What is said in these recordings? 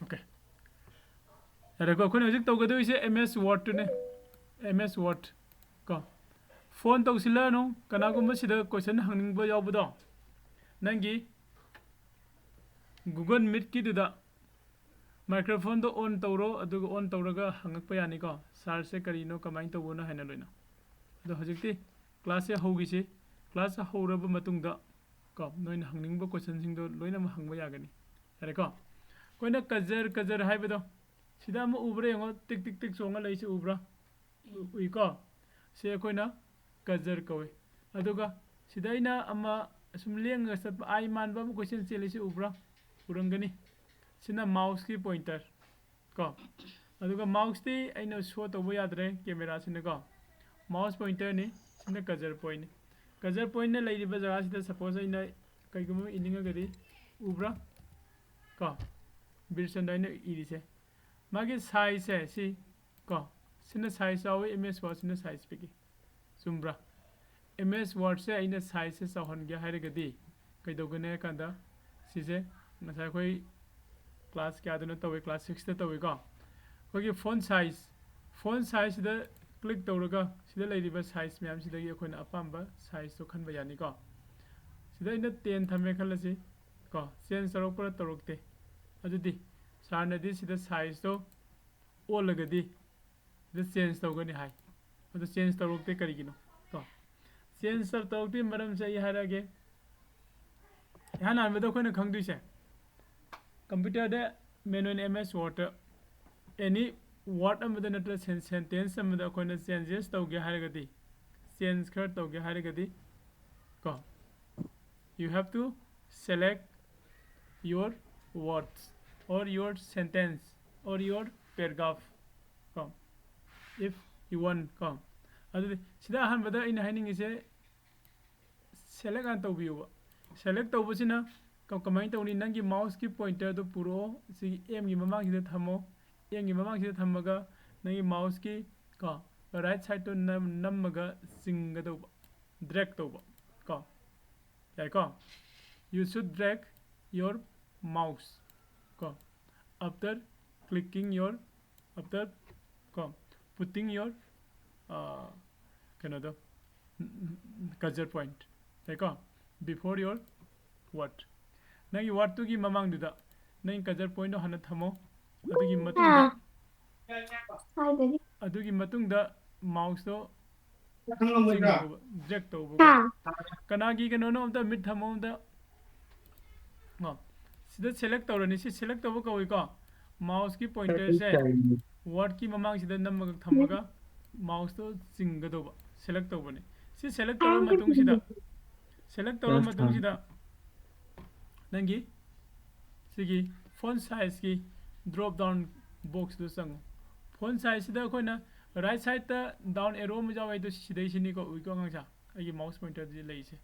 Okay. Yare ko khone hojik tawgadu ise MS Word ne. MS Word ko. Phone tawsila no kanagumba sida question hangning ba yawbudo. Nangi Google Meet ki duda microphone do on tawro aduga on tawraga hangak pa yani ko. Sar se karino kamain tawbona haina loina. Ado hojikti class se hogi se class horaba matungda ko noina hangning ba question sing do loina ma hangba yagani. Yare ko. Koina kajar haibado sida ma ubra yango tik tik tik songa laisi ubra ui ko se koina kajar kawe aduga sida ina ama sum lenga sat ai man ba question se laisi ubra urangani sina mouse ki pointer ko aduga mouse ti aina show to yadre camera sina ko mouse pointer ni sina kajar point na lairi ba jaga sida suppose aina kaigum ininga gari ubra ko Birchandra ina irise magi size si ko sina size awi ms word sina size piki sumbra ms word se aina size se sahon gya hairagadi kaidogane kanda sise ngasai khoi class kya dana tawe class 6 ta tawe ko khogi font size da click tawraga sida lairiba size myam sida gi khoina apamba size to khanba yani ko sida ina 10 thame khalasi ko change sarok para tarokte adudi sarna di sida size to olagadi the change tawgani hai adu change tarokte karigino to change sar tawti maram se harage yana medo khona khangdu se computer de menu in ms word any word amada natra sentence amada khona changes tawge haragadi change khar tawge haragadi ko you have to select your words or your sentence or your paragraph come if you want come adu sida han bada in hiding is a select an tawbiu select tawbusina comment tawni nangi mouse ki pointer do puro si m gi mamang sida thamo m gi mamang sida thamaga nangi mouse ki ka right side to namaga singa do drag tawba ka yai ko you should drag your mouse ko after clicking your after come putting your kind of the cursor point like before your what nangi what to gi mamang duda nangi cursor point do hana thamo adugi matungda adugi matungda mouse do drag to bu kanagi kano no the mid thamo da no sida select tawrani si select tawu ko ko mouse ki pointer se word ki mamang sida namma thamaga mouse to singa do select tawbani si select tawra matung sida nangi sigi font size ki drop down box do sang font size sida koina right side ta down arrow ma jawai to sidai sini ko ui ko ngangsa ai mouse pointer di lei se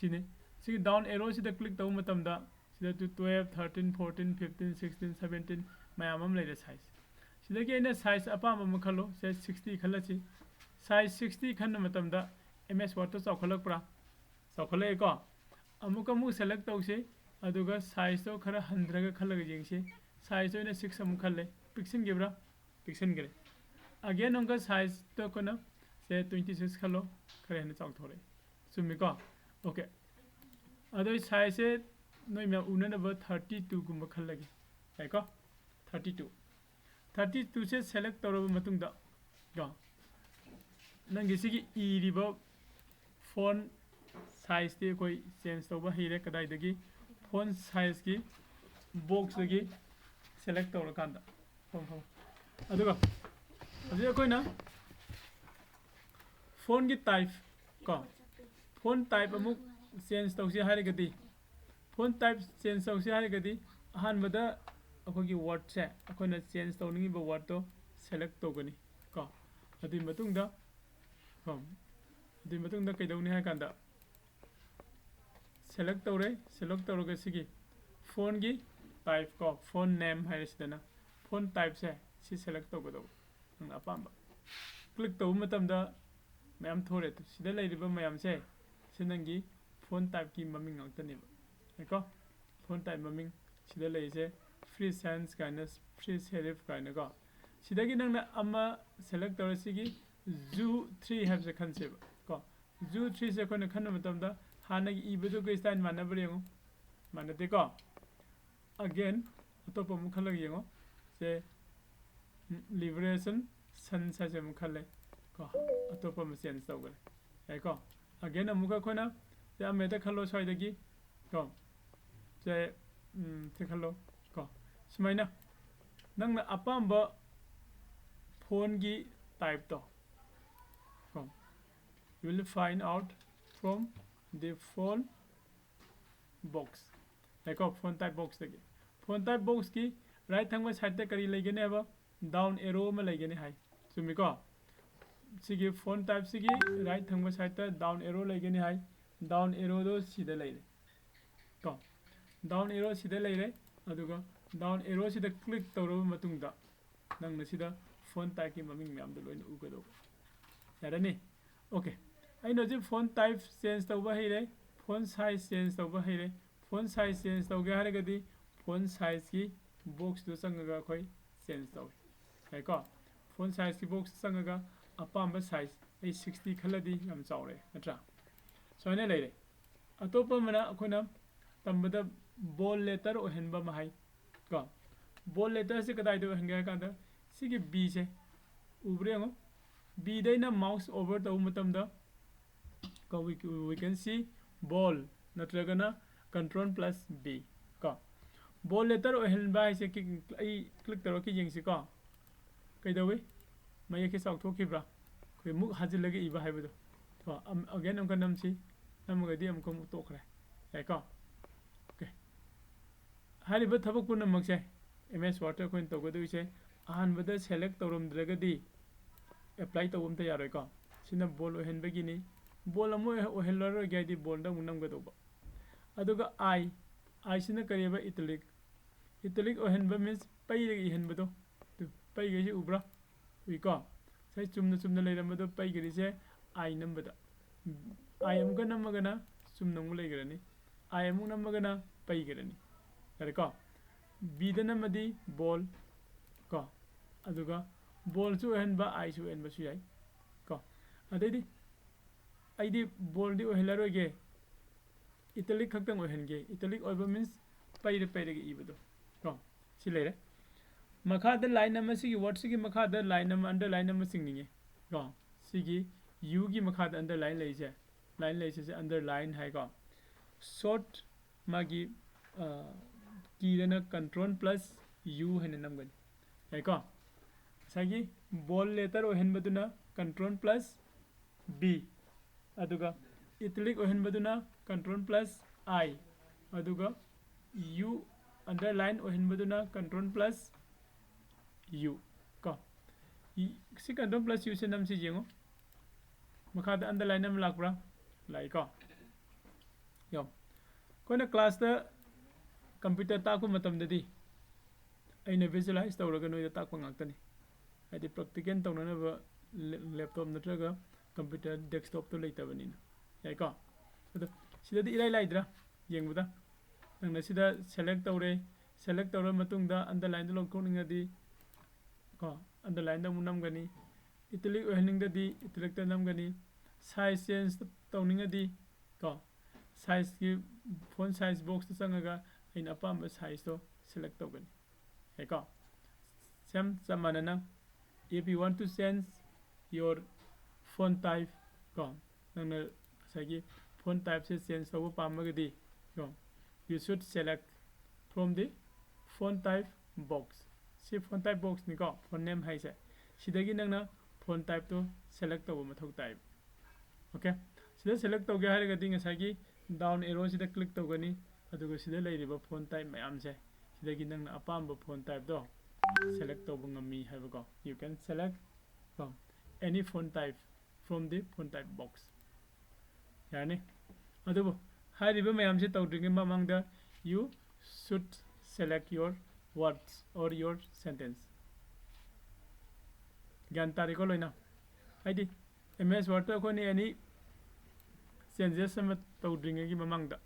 sini sigi down arrow sida click tawu matam da sida to 12 13 14 15 16 17 mayam am lei size sida ke ina size apam am khalo se 60 khalasi size 60 khan matam da ms word to chawkhalak pra chawkhalai ko amuka mu select tawse aduga size to khara 100 ga khalaga jengse size ina 6 am khalle pixin gebra pixin gre again onka size to kona se 26 khalo khare na chawthore sumi ko okay adoi size se noi me unanaba 32 gumba khallagi ai ko 32 se select tawraba matungda ga nangi sigi iriba font size te koi change tawba hire kadai dagi font size ki box dagi select tawra kanda aduga adu koi na font ki type ko font type amuk change tawsi hare gadi font type change tawsi hare gadi ahan bada akogi word se akona change tawningi ba word to select tawgani ko adi matungda adi matungda kaidawni ha kanda select tawraga sigi font gi type ko font name haisidana font type se si select tawgado ang apamba click tawu matamda mayam thore sida lairiba mayam se sinangi font type ki maming ngantani ba ko font type maming sida lai se free sans kind of free serif kind of go sidagi nang na ama select tawra sigi zoo 3 have the concept ko zoo 3 se kona khanna matam da hana gi ibedo ko style manna brengo manate ko again atopa mu khala yengo se liberation sun sa se mu khale ko atopa mu sense tawgale ai ko again amuka khona se ameta khalo soi dagi ko se se khalo ko sumaina nang na apamba phone gi type to ko you will find out from the phone box like phone type box dagi phone type box ki right thangma side ta kari legene ba down arrow ma legene hai sumi ko sigi phone type sigi right thangma side ta down arrow legene hai down arrow do sida leire ko down arrow sida leire aduga down arrow sida click tawro matung da nang na sida phone type ki maming myam do loina ugado yarani okay I know the phone type change tawba heire phone size change tawba heire phone size change tawge haragadi phone size ki box do sangaga khoi change taw hai ko phone size ki box sangaga apamba size ai 60 khaladi yam chawre natra so ne leire atopa mana akhona tambada ball letter o henba ma hai ko ball letter se kadai do hanga kanda sigi b se ubre ngo b dai na mouse over taw matam da ko we can see ball natragana control plus b ko ball letter o henba hai se ki ai click taro ki jengsi ko kai dawi mai ke sauk thokhi bra khoi muk hajil lage iba hai bodo to again am kanam si nam ga di am ko mu tokre ai ko okay hari ba thabak pun mak se ms water coin to godu se ahan bada select torom draga di apply to um ta yaroi ko sina ball o hen bagi ni ball amo o hen lor ga di ball da munam ga do ba aduga I sina kariba italic o hen ba means pai ga hen ba do to pai ga ji ubra wi ko sai chumna leiram ba do pai ga ri se I number da I am ga nam ga na chumna mu leigra ni I am nam ga na pai ga ni are ko b da nam di ball ko aduga ball chu hen ba I chu en ba su yai ko adai di ai di ball di o helaro ge italic khaktang o hen ge italic oiba means pai re ge iba do ko si leire makha da line number si word si makha da line number underline number singni ko si gi u gi makha da underline lei se line lei se underline hai ko short magi ki na control plus u hen nam gan hai ko sagi ball letter o hen baduna control plus b aduga italic o hen baduna control plus I aduga u underline o hen baduna control plus u ko si control plus u se nam si jengo makha da underline nam lakbra lai ko yo kona class da computer ta ku matam da di aina visualize tawraga noi da ta ko ngaktani adi practical tawna ba laptop natraga computer desktop to leitabani na yai ko ado sida di ilai laidra yengbuda nang na sida select tawre matung da underline do longkhokninga di ko underline da munam gani italic ohening da di italic da nam gani size change tawninga di ko size ki font size box to sangaga in apamba size to select tawgani hai ko samana if you want to change your font type ko nang na sagi font type se change taw pamagadi ko you should select from the font type box si font type box ni ko font name hai se sidagi nang na font type to select taw mathau type okay sida select taw ge haragadi ngasagi down arrow sida click taw gani aduga sida leiriba font type mayam se sidagi nang na apamba font type do select taw ngami haiba you can select from any font type from the font type box yani adubo hariba mayam se tawdringe mamangda you should select your words or your sentence gyan tariko loina haidi ms word to ko ni any changes sama tawdringe gi mamangda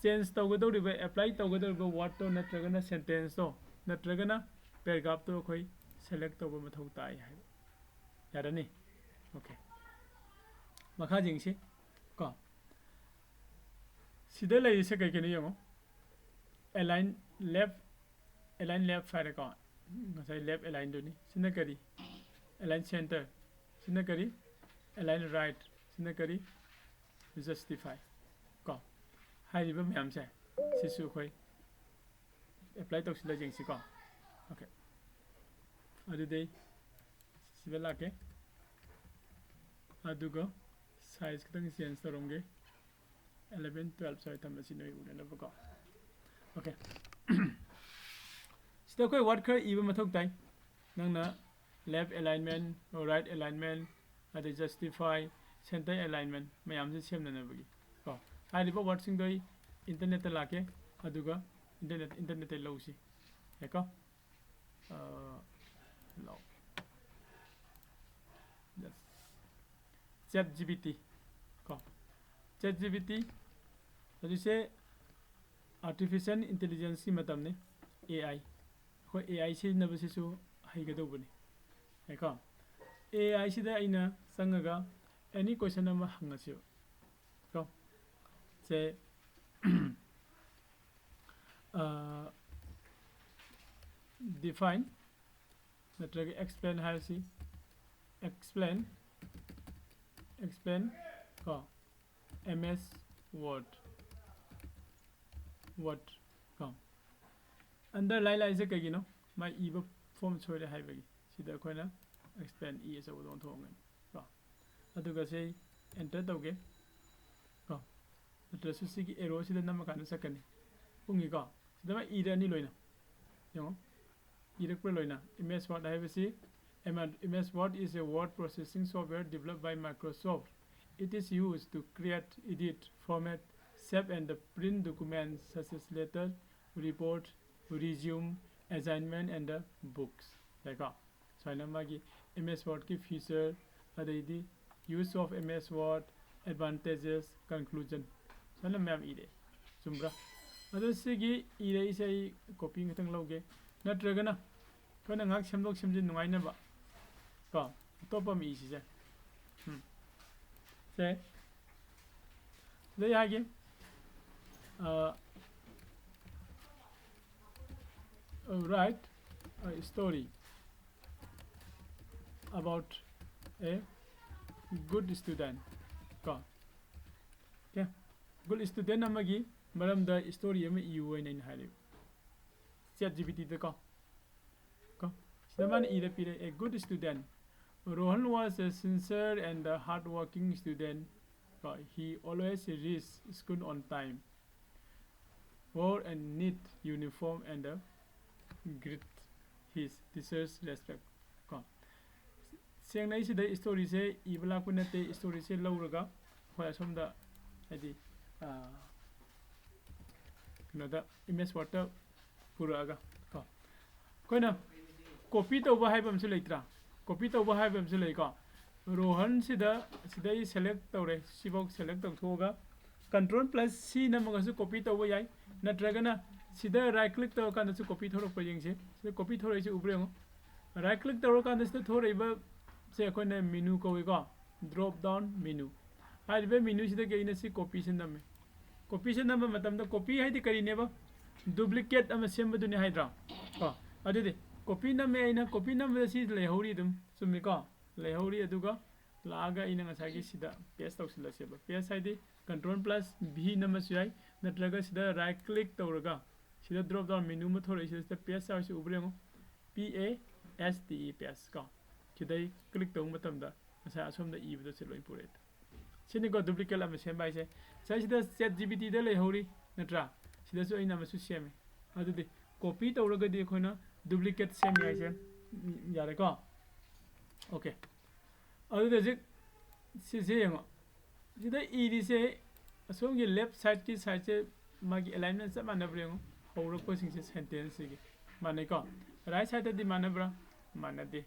change tawgadoriba apply tawgadoriba word to natragana sentence to नत्रगना paragraph तो अखोई select तौब मथौ ताई है यारनी okay मखा जिंगसी को सिदे लेसे कई केनी यंगो align left फायर को ngasai left align doni sina kari align center sina kari align right sina kari justify ko hairiba myam se sisu khoi apply to sila jingsi ko okay adu dei sibela ke adu go size kitang change toromge 11 12 sorry tamasi noi udana ko okay sida koi word kha iba mathok tai nangna left alignment or right alignment adu justify center alignment mayam se semna na bagi ko hairiba word sing doi internet ta lake aduga internet te lawsi heko law yes ChatGPT ko ChatGPT adu se artificial intelligence ki matam ne AI ko AI se na base su haiga do bani heko AI si da aina sangaga any question ama hangasiyo ko se define natraga explain harsi explain ko MS Word ko underline lai se kagi no mai iba form choi hai bagi sida koina explain e so don thong ko aduga se enter tauge ko natra su sigi arrow sida namakana sakani pungi ko sida ma ida ni loina yo irak pro loina MS Word hai basi MS Word is a word processing software developed by Microsoft. It is used to create, edit, format, save and print documents such as letters, report, resume, assignment and books. Like so namagi MS Word ki feature adaidi use of MS Word, advantages, conclusion. So na ma'am ide. Sumbra. Ado sigi ide isai copy ngatang lauge. Natragana kana ngak semlok semjin nungai na ba. Ko topa mi isi se se le yage write a story about a good student ko okay good student amagi maram da story ama iu oi nain hali ChatGPT de ko Saman Irapire, a good student. Rohan was a sincere and a hard-working student. He always reached school on time, wore a neat uniform and greet his teachers respect. Seng nai sida story se ibla kunate story se lauraga khoi asomda hadi nada image water puraga ko koina copy to ba hai bam se leitra copy to ba hai bam se lei ko rohan sida sidai select tore sibok select tong thoga control plus c namaga su copy to ba yai natragana sida right click to kan su copy thorok pa yeng se sida copy thoroi se ubreng right click to kan sida thoroi ba se koine menu ko ko drop down menu hai be menu sida ke ina si copy se nam copy se nam matam da copy hai di kari ne ba duplicate ama sem du ne hai dra ko adu de copy nam me ina copy nam da si le hori dum sumi ko le hori aduga laga ina nga gi sida paste to sila se ba paste hai di control plus v nam su hai natraga sida right click to raga sida drop down menu ma thoroi sida paste sa se ubreng p a s t e paste ko kidai click tong matam da asa asom da e bdo se loi puret sini ko duplicate am sem bai se sai sida ChatGPT da le hori natra sida so ina ma su sem adu de copy to raga de khoina duplicate sem gai se yare ko okay adu de si se yang sida e di se asom gi left side ki side se magi alignment sa manabreng horo ko sing se sentence gi manai ko right side di manabra manade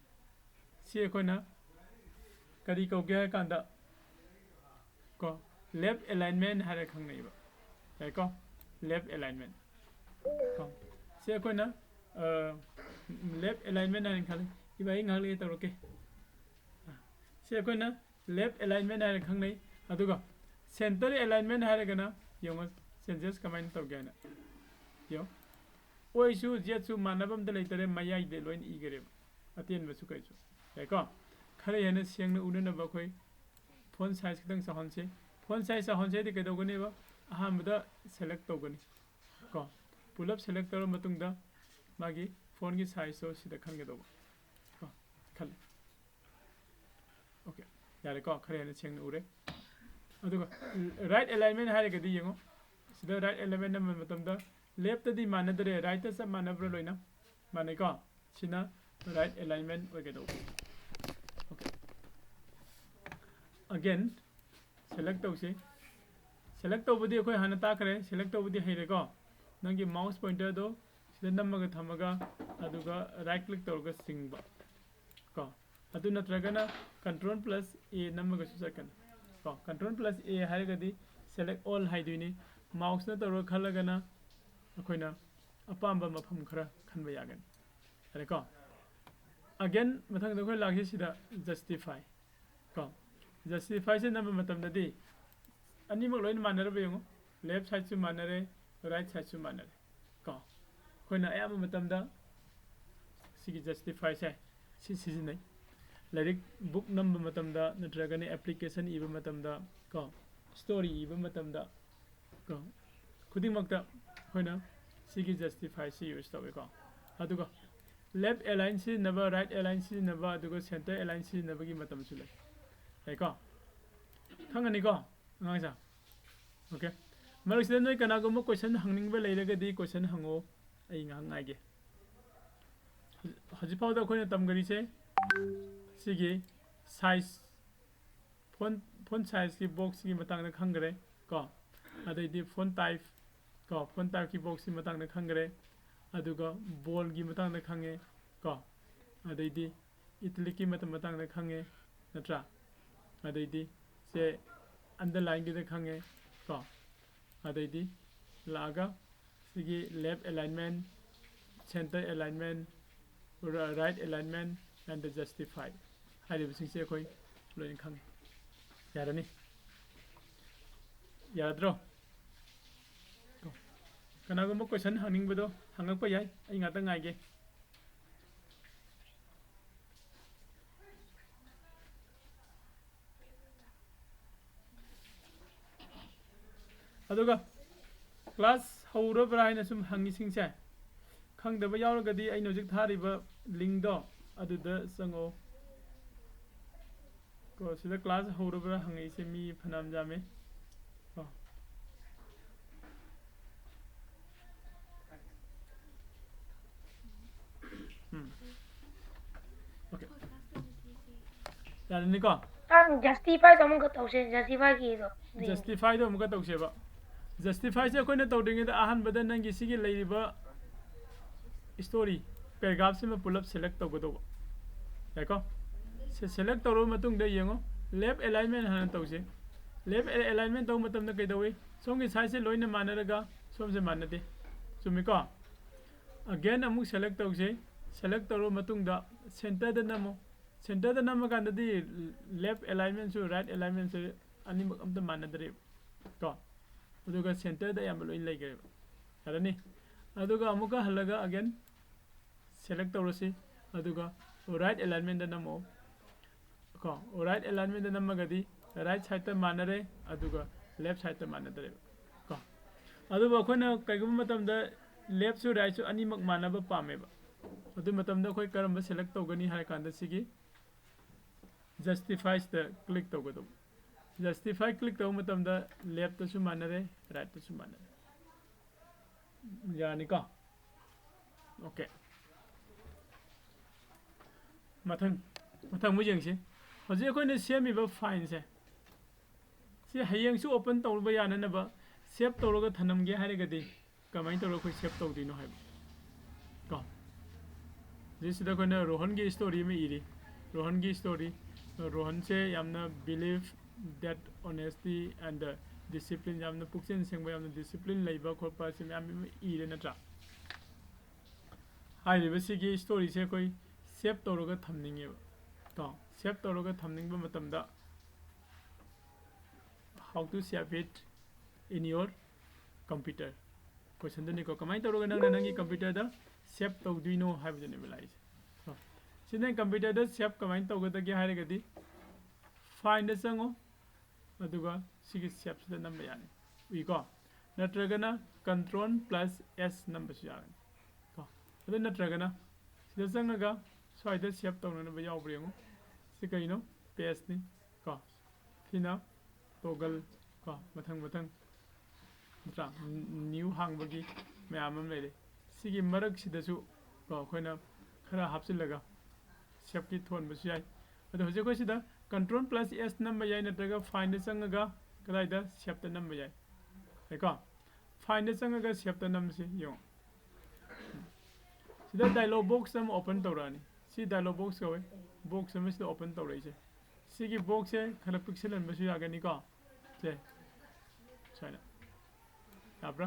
si koina kari ko ge kanda ko left alignment hare khang nei ba ko left alignment ko si koina left alignment haina khale ibai ngal le tawroke se akoina left alignment haina khangnei aduga center alignment haina gana yongo changes kamain tawgena yo oisu jetsu manabam de leitere mayai de loin igere atien basu kaisu yaiko khare hena siangna unana ba khoi phone size kitang sahonse phone size sahonse de kedogani ba ahamda select tawgani ko pull up select tawra matungda magi phone gi size so sida khange do ko khal okay yare ko khare hena siangna ure aduga right alignment hare gadi yengo sida right alignment na matamda left di manadre right sa manabro loina manai ko sina right alignment wage do okay again select tawse select tawbudi akoi hana ta kare select tawbudi haire ko nangi mouse pointer do sida namaga thamaga aduga right click tawga singba ko adu natragana control plus a namaga susakan ko control plus a haire gadi select all haiduni mouse na tawra khalagana akoina apamba mafam khara khanba yagan are ko again mathang da khoi lagi sida justify ko justify se nam matam da di ani mak loin manare ba yong left side su manare right side su manare ko khoina ayam matam da sigi justify se si nai lyric book number matam da natraga ne application iba matam da ko story iba matam da ko khuding makta khoina sigi justify si use tawe ko aduga left align si naba right align si naba aduga center align si naba gi matam su lai ko thangani ko ngangsa okay maru sida noi kana go mo question hangning ba leira ga di question hango ai nga ngai ge haji pau da khoina tam gari se sigi size font size ki box ki matang na khangre ko adai di font type ko font type ki box ki matang na khangre aduga ball gi matang na khange ko adai di italic ki matang na khange natra adai di se underline gi da khange ko adai di laga sigi left alignment center alignment right alignment and the justify hari bising se koi loin khang yarani yadro kana go mo question hangning bodo hangak pa yai ai ngata ngai ge aduga class hawra braina sum hangi singse khangdaba yawragadi ai nojik thariba link do aduda sango ko sida class hawra bra hangi se mi phanam jame ko okay yarani ko justify to amuk tawse justify ki do justify do amuk tawse ba justify se koina tawdingi da ahan badan nangi sigi leiriba story paragraph se ma pull up select tawgodo yako se select tawro matung da yengo left alignment han tawse left alignment taw matam da kaidawi songi size se loina manaraga som se manade chumi ko again amuk select tawse select tawro matung da center da namo center da namaga da di left alignment su right alignment su ani mak am da manadre ko aduga center da yam loin lai gare arani aduga amuka halaga again select tawrosi aduga right alignment da namo ko right alignment da namaga di right side ta manare aduga left side ta manadre ko aduba khona kaigum matam da left su right su ani mak manaba pame ba adu matam da khoi karamba select tawgani hai kan da sigi justifies the click tawgodo justify click taw matam da left ta su manare right ta su manare yani ka okay mathang mu jeng se hoje ko ne semi ba fine se hayeng su open taw ba yana na ba save taw ga thanam ge hare ga di kamai taw ko save taw dino hai ka this da ko na rohan gi story me iri rohan gi story rohan se yamna believe that honesty and discipline yamna pukchen sengba yamna discipline leiba khopa se yam ire na tra हाइरिबसिगी story से कोई save तौरगा थमनिंगेबा तो save तौरगा थमनिंगबा मतमदा how to save it in your computer question dani ko kamai tauroga nang nangi computer da save tauduino haibadani belais so sine computer da save kamai tauga da ge haire gadi find da sango aduga sigi save da number yani wi ko natragana control plus s number yani ko adu natragana sida sangaga swaida save taunana ba yawbrengo sikaino paste ni ko sina toggle ko mathang tra new hang bagi ma'am लेरे सिगी मरक सिदसु को खोना खरा हापसिलगा सेप की थोन बसु याय अदो हजे को सिदा कंट्रोल प्लस एस नंबर याय नत्रगा फाइंड संगगा कदाइदा सेप द नंबर याय हेको फाइंड संगगा सेप द नंबर से यो सिदा डायलॉग बॉक्स हम ओपन तौरानी सी डायलॉग बॉक्स को बॉक्स हम से ओपन तौराई से सिगी बॉक्स से खरा पिक्सल अन बसु यागनी को से चाइना याब्रा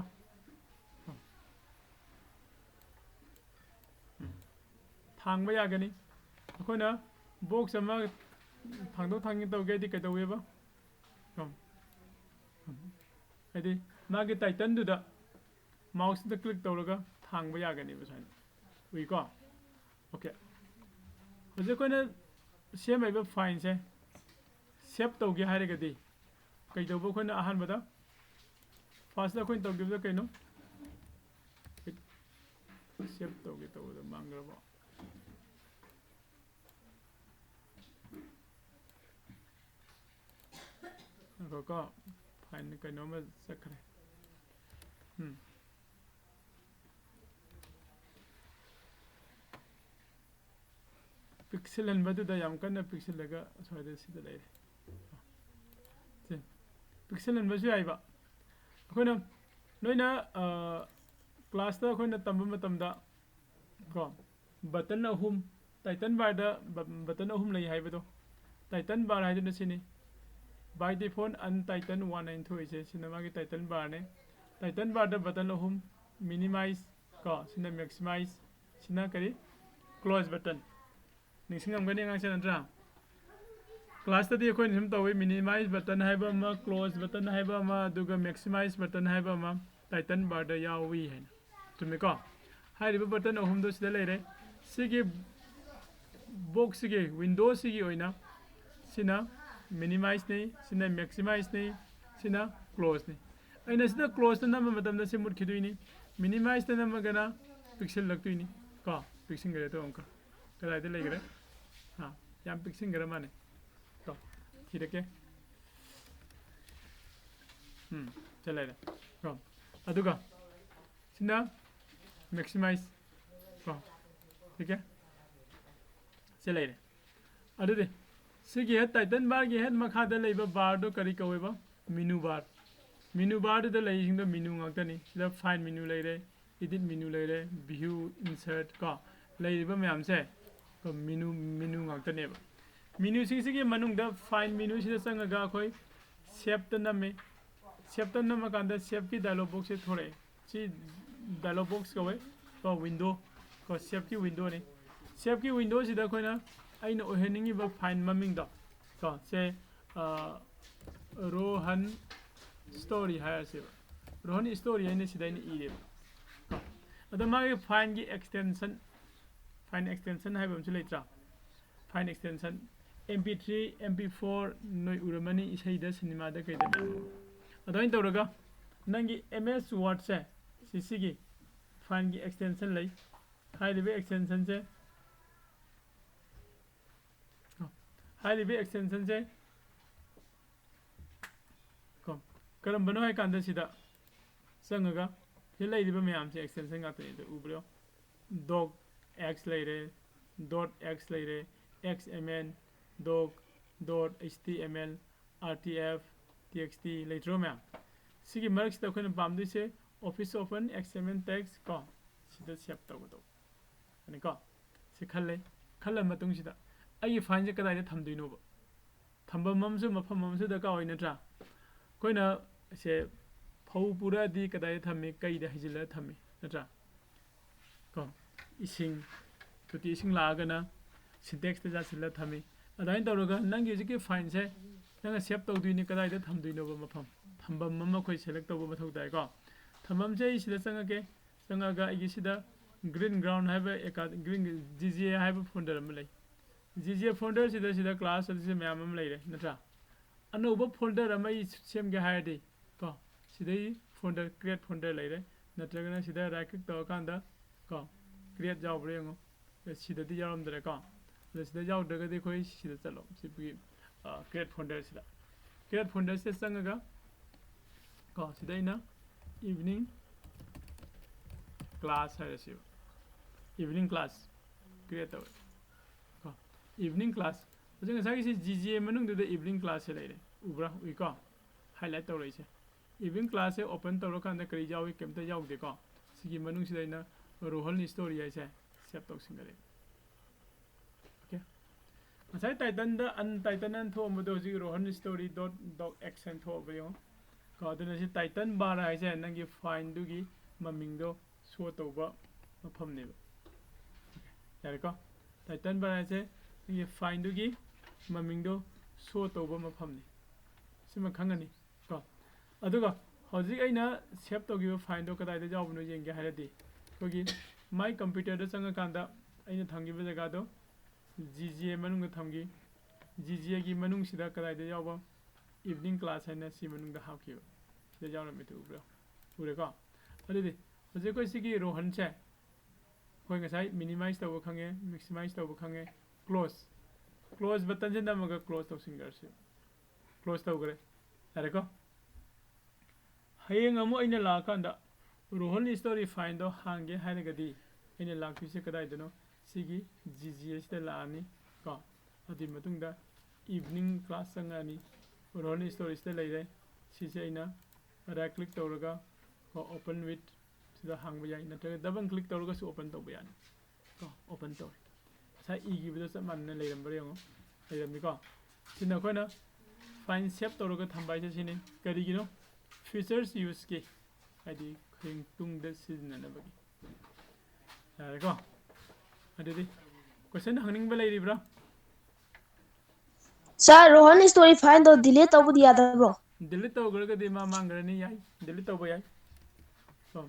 थांग यागनी अखोना बॉक्स अमा थांदो थांगी तौगेदी कदवेबा हदी मागे टाइटन दुदा माउस द क्लिक तौरगा थांग यागनी बसाइन उइको ओके हजे कोना सेम आइबा फाइन से सेव तौगे हारेगदी कइदोबो कोना अहान बदा फास्ट कोइन तौगिबदा कइनो सेव तौगे तौदा मांगरबो को फाइन कइनो में सकरे पिक्सल अनबदुदा याम कन्ना पिक्सल लगा सोयदे सिदा लेरे से पिक्सल अनबसु आइबा अखोना नोइना क्लास ता अखोना तंबा मतमदा को बटन अहुम टाइटन बार दा बटन अहुम लई हाइबदो टाइटन बार हाइदना सिनी by default untitled 192 is cinema की title bar ने title bar द button हम minimize का सिना maximize सिना करी close button निसिंग हम गने ngang चलन class तदी कोई निसम तो minimize button है बा मा close button है बा मा दुगा maximize button है बा मा title bar द यावी है तुम्हें का हाई रिबो button हम दो सिदा ले रहे सिगे box सिगे window सिगे होइना सिना minimize नहीं सिना maximize नहीं सिना close नहीं अइना सिदा close ता नंबर मतम दा से मुट खिदुई नहीं minimize ता नंबर गना पिक्सल लगतुई नहीं का पिक्सिंग करे तो अंका कदाइ दे लेगरे हां याम पिक्सिंग करे माने तो ठीक है चले रे को अदुगा सिना maximize को ठीक है चले रे अदुदे सिगी हेड टाइटन बार की हेड मखा द लेबा बार दो करी कवेबा मेनू बार द लेइसिंग द menu ngakani sida find menu लेरे edit menu लेरे view insert का लेइबा मैम से को मेनू ngakane बा मेनू सिगी मनुंग द find menu सिदा संगगा खोई सेव द नमे सेव द नम कांदा सेव की डायलॉग बॉक्स से थोड़े सी डायलॉग बॉक्स कवे को विंडो को सेव की विंडो ने सेव की विंडो सिदा खोइना अइन ओहेनिंग बा फाइन ममिंग द तो से रोहन स्टोरी है से रोहन स्टोरी है ने सिदाइन इरे को अदा मागे फाइन की एक्सटेंशन है बमसे लेत्रा फाइन एक्सटेंशन mp3 mp4 नोय उरमनी इसै द सिनेमा द कइदा अदाइन तौरगा नंगी ms word से सिसिगी फाइन की एक्सटेंशन लई हाई लेवल एक्सटेंशन से हाई लेवल एक्सटेंशन से को करम बनो है कांदा सिदा संगगा ये लेदिबा मैम से एक्सटेंशन गाते तो उब्रो dog x लेरे .x लेरे xml dog .html rtf txt लेत्रो मैम सिगी मर्क्स तो कोन बामदि से ऑफिस ओपन xml text को सिदा सेव तगदो अनि को से खल्ले मतुंग सिदा आई फाइन से कदाइ थमदुइनो थम्बम ममसु मफम ममसु दका होय नत्रा कोइना से फौ पुरा दि कदाइ थमे कई द हिजिल थमे नत्रा को ising tuti ising laagana syntax ta jasilla thami adain tawraga nangi jiki fine se nanga save tawduini kadai da thamduino ba mafam thambam mama khoi select tawba mathau dai ko thambam je isida changake changaga igi sida green ground have a green gga have folder am lay gga folder sida class ase mayam am lay re natra anoba folder am I sem ge hayade ko sidai folder create folder lay re natragana sida right click taw kanda ko create job re ngo sida di yaram dare ko sida jaw daga de khoi sida chalo sibi create folder sida create folder se sangaga ko sida ina evening class hai resive evening class create taw ko evening class jeng sa gi gga manung de evening class se lai re ubra ui ko highlight taw raise evening class se open taw kan da kari jawi kem ta jaw de ko sigi manung sida ina rohal ni story ai se save taw singare okay asai titan da an titan an tho mo do ji rohal story dot action tho ba yo ko aduna si titan bar ai se nang gi find du gi maming do show taw ba mafam ne ba yare ko titan bar ai se nang gi find du gi maming do show taw ba mafam ne sima khangani ko aduga hojik aina save taw gi find do kadai da jaw no yeng ge haradi ko gi my computer da changa kanda aina thangi ba jaga do gga manung da thamgi gga gi manung sida kadai da jaw ba evening class haina si manung da hawki sida jaw me tu bro ure ko adidi hojik ko sigi rohan che koi ngasai minimize taw khange maximize taw khange close button je namaga close taw singer se close taw gare are ko hayeng amu aina la kanda rohal story find do hange hainagadi aina lakpi se kadai dano sigi gga sta laani ko adi matungda evening class sangani rohal story sta laire si se aina right click tawraga ko open with sida hangba yai natra double click tawraga su open tawba yani ko open taw sa igi bido sa man leiram bare ngo leiram ni ko sina khona find save tawraga thambai se sini kari gino features use ke adi khring tung da sizna na bagi yare ko adidi question hangning ba leiri bro sir rohan story find do delete tawbudi yada bro delete taw garga de ma mangrani yai delete taw ba yai so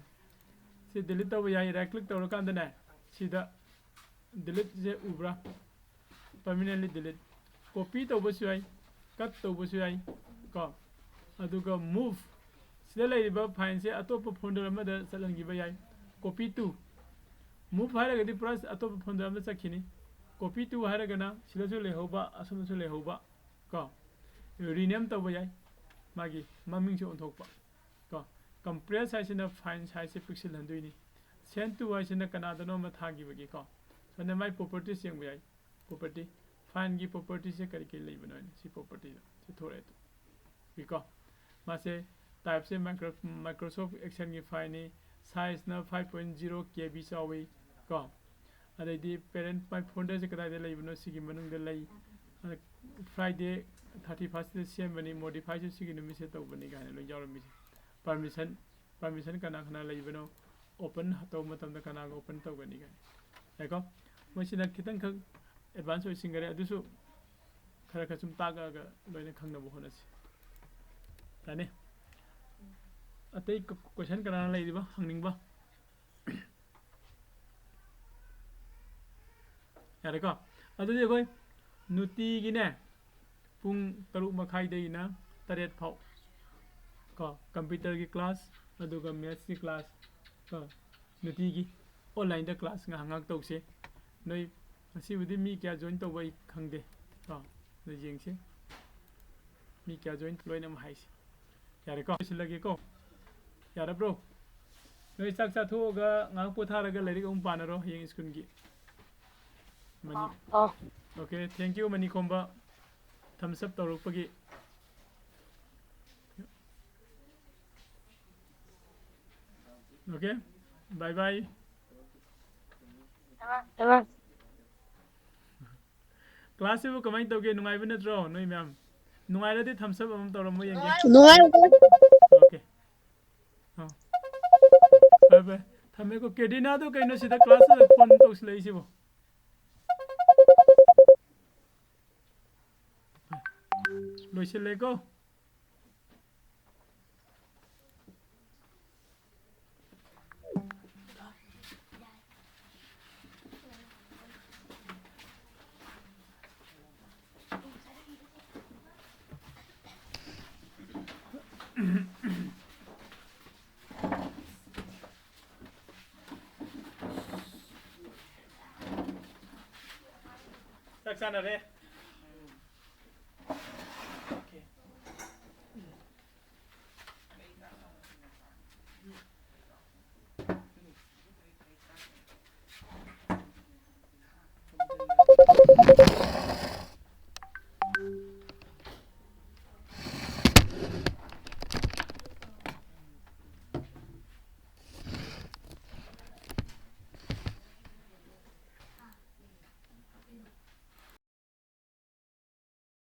si delete taw ba yai right click taw kan da na sida delete je ubra permanently delete copy taw ba su yai cut taw ba su yai ko aduga move sida leiriba file se atopa folder amada chalangi ba yai copy to move haraga di plus atopa folder amada chakhini copy to haraga na sida su lehoba asum su lehoba ko rename taw ba yai magi maming se onthokpa ko compress size na file size se pixel handui send to size na kanada no ma thagi bagi ko sone mai properties yeng ba yai property file gi property se kari ke lei banoi si property se thore to biko mase type se Microsoft Excel की file ने size ना 5.0 KB चावी का अरे parent my folder से कदाई दे लाई बनो सिगी मनुंग दे लाई Friday 31st से same बनी modify से सिगी नमी से तो बनी का है लोग जाओ रमी permission करना खाना लाई बनो open तो मतलब ना करना open तो बनी का है को मुझे ना कितन खग advance हो सिंगरे अदुसु खरा खसुम तागा का लोग ने खंगना बहुत अच्छी ताने अतई क्वेश्चन कराना लई दिबा हंगनिंगबा यारे को अदुदि कोई नुती गिने पुंग तरुक मखाई देना तरेत फाउ को कंप्यूटर की क्लास अदुगा मैथ्स की क्लास को नुती की online the class ngahangak tawse noi asibudi mi kya join tawbai khangde ko noi jengse mi kya join loina ma haisi यारे को लगे को यार ब्रो नई चाक चाथोगा ngang पोथारगा लेरि उम पानरो यeng स्कूल की मनी ओके थैंक यू मनी कोंबा थम्स अप तौरपगी ओके बाय बाय क्लास से वो कमाई तौगे नुंगाई बने ड्रो नई मैम नुंगाई रदि थम्स अप हम तौरमो यंगे ओके हां बाय बाय ꯊꯝꯃꯦꯀꯣ ꯀꯦꯗꯤꯅꯥꯗꯣ ꯀꯩꯅꯣ ꯁꯤꯗ ꯀ꯭ꯂꯥꯁꯇ ꯐꯣꯟ ꯇꯧꯁꯤꯜꯂꯛꯏꯁꯤꯕꯣ ꯂꯣꯏꯁꯤꯜꯂꯦꯀꯣ ꯆꯥꯛ ꯆꯥꯅꯔꯦ